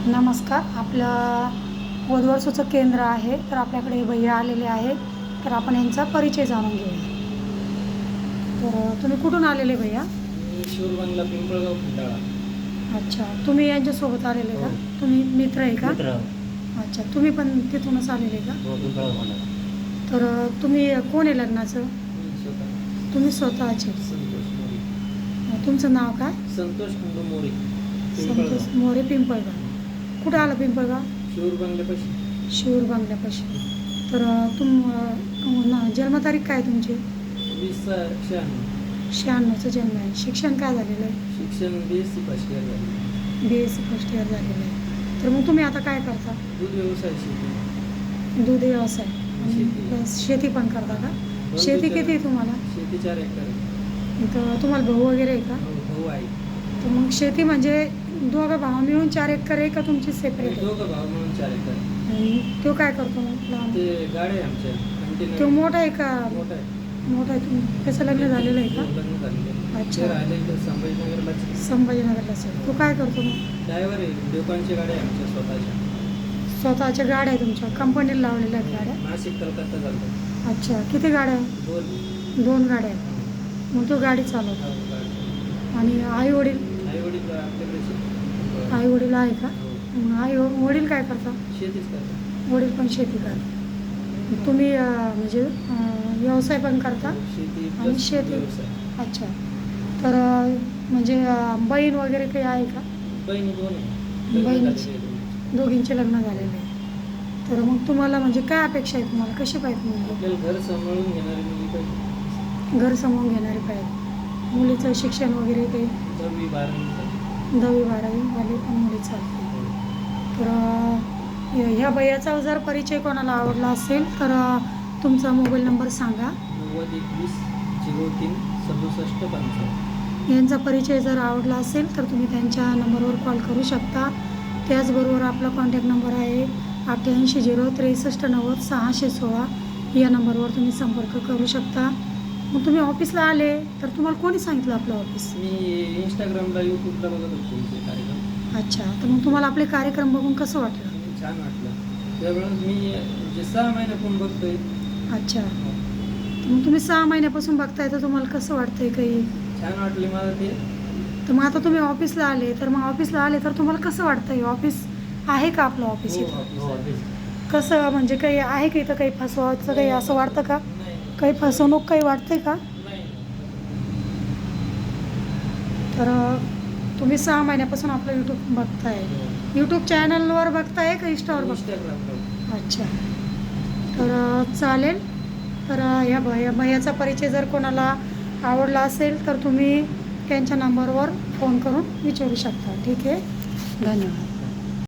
नमस्कार. आपलं वधूवरसूचं केंद्र आहे, तर आपल्याकडे भैया आलेले आहेत, तर आपण यांचा परिचय जाणून घेऊया. तर तुम्ही कुठून आलेले भैया? मी शिवरबंगला पिंपळगाव खंडाळा. अच्छा, तुम्ही यांच्यासोबत आलेले का? हो. तुम्ही मित्र आहे का? मित्र. अच्छा, तुम्ही पण तिथूनच आलेले का? हो, पिंपळगाव खंडाळा. तर तुम्ही कोण आहे लग्नाचं? मी स्वतः तुम्ही स्वतःचे. संतोष मोरे. तुमचं नाव काय? संतोष खंडू मोरे. संतोष मोरे, पिंपळगाव. कुठं आलं पिंपळगाव? शिवरबंगल्यापाशी. शिवर बांगल्यापाशी. तर जन्मतारीख काय तुमची? 20/96. 96चं जन्म आहे. शिक्षण काय झालेलं आहे? शिक्षण BSc फर्स्ट इयर झाले. BSc फर्स्ट इयर झालेलं आहे. तर मग तुम्ही आता काय करता? दूध व्यवसाय शेती. दूध व्यवसाय आणि शेती. प्लस शेती पण करता का? हो, शेती दूध किती आहे तुम्हाला? शेती 4 एकर आहे. तर तुम्हाला भाऊ वगैरे आहे का? हो, भाऊ आहे. तर मग शेती म्हणजे दोघं भाऊ मिळून 4 एकर आहे का तुमची सेपरेट आहे? दोघं भाऊ म्हणून 4 एकर. आणि तो काय करतो मग लहान? ते गाड्या आहे आमच्या. कंटेनर. तो मोठा आहे का? मोठा आहे. मोठा आहे. त्याचं लग्न झालेलं आहे का? लग्न झालेलं आहे. अच्छा. ते राहिले इथं संभाजीनगरलाच. संभाजीनगरला असेल. तो काय करतो मग? ड्रायव्हर आहे. दुकानच्या गाड्या आहे आमच्या स्वतःच्या. स्वतःच्या गाड्या आहे तुमच्या? कंपनीला लावलेल्या आहेत गाड्या? नाशिक कलकत्ता चालतात. अच्छा, किती गाड्या आहे? 2 गाड्या आहेत. मग तो गाडी चालवतो. आणि आई वडील? आई वडील आपल्याकडे आई वडील आहे का? मग वडील काय करतात? शेतीच करतात. वडील पण शेती करतात. तुम्ही म्हणजे व्यवसाय पण करता? शेती आणि plus शेती. व्यवसाय. अच्छा. तर म्हणजे बहीण वगैरे काही आहे का? बहिणी 2 आहे. बहिणीची. लग्न झालेली आहे. दोघींचे लग्न झालेले आहे. तर मग तुम्हाला म्हणजे काय अपेक्षा आहे तुम्हाला? कशी पाहिजे मुलगी? आपल्याला घर सांभाळून घेणारी मुलगी पाहिजे. घर समोरून घेणारी पाहिजे. मुलीचं शिक्षण वगैरे काही 10वी 12वी 10वी 12वी वाले पण मुली चालते. तर ह्या भैयाचा जर परिचय कोणाला आवडला असेल तर तुमचा मोबाईल नंबर सांगा. 9021 03 67 55. यांचा परिचय जर आवडला असेल तर तुम्ही त्यांच्या नंबरवर कॉल करू शकता. त्याचबरोबर आपला कॉन्टॅक्ट नंबर आहे 88 0 63 90 616. या नंबरवर तुम्ही संपर्क करू शकता. मग तुम्ही ऑफिसला आले तर तुम्हाला कोणी सांगितलं आपलं ऑफिस? मी इंस्टाग्रामला यूट्यूबला बघत होतो तुमचे कार्यक्रम. अच्छा. तर मग तुम्हाला आपले कार्यक्रम बघून कसं वाटलं? छान वाटलं. त्यावेळेस मी म्हणजे 6 महिन्यापासून बघतोय. अच्छा. तर मग तुम्ही 6 महिन्यापासून बघताय तर तुम्हाला कसं वाटतंय काही? छान वाटले मला ते. तर मग आता तुम्ही ऑफिसला आले तर मग ऑफिसला आले तर तुम्हाला कसं वाटतंय? ऑफिस आहे का आपलं ऑफिस हो, इथं? ऑफिस. कसं म्हणजे काही आहे का इथं काही फसवायचं काही असं वाटतं का? नाही. काही फसवणूक काही वाटते का? नाही. तर तुम्ही 6 महिन्यापासून आपलं यूट्यूब बघताय. यूट्यूब चॅनलवर बघताय का इंस्टावर बघताय? इंस्टाग्रामला. अच्छा. तर चालेल. तर ह्या भैयाचा परिचय जर कोणाला आवडला असेल तर तुम्ही त्यांच्या नंबरवर फोन करून विचारू शकता. ठीक आहे. धन्यवाद.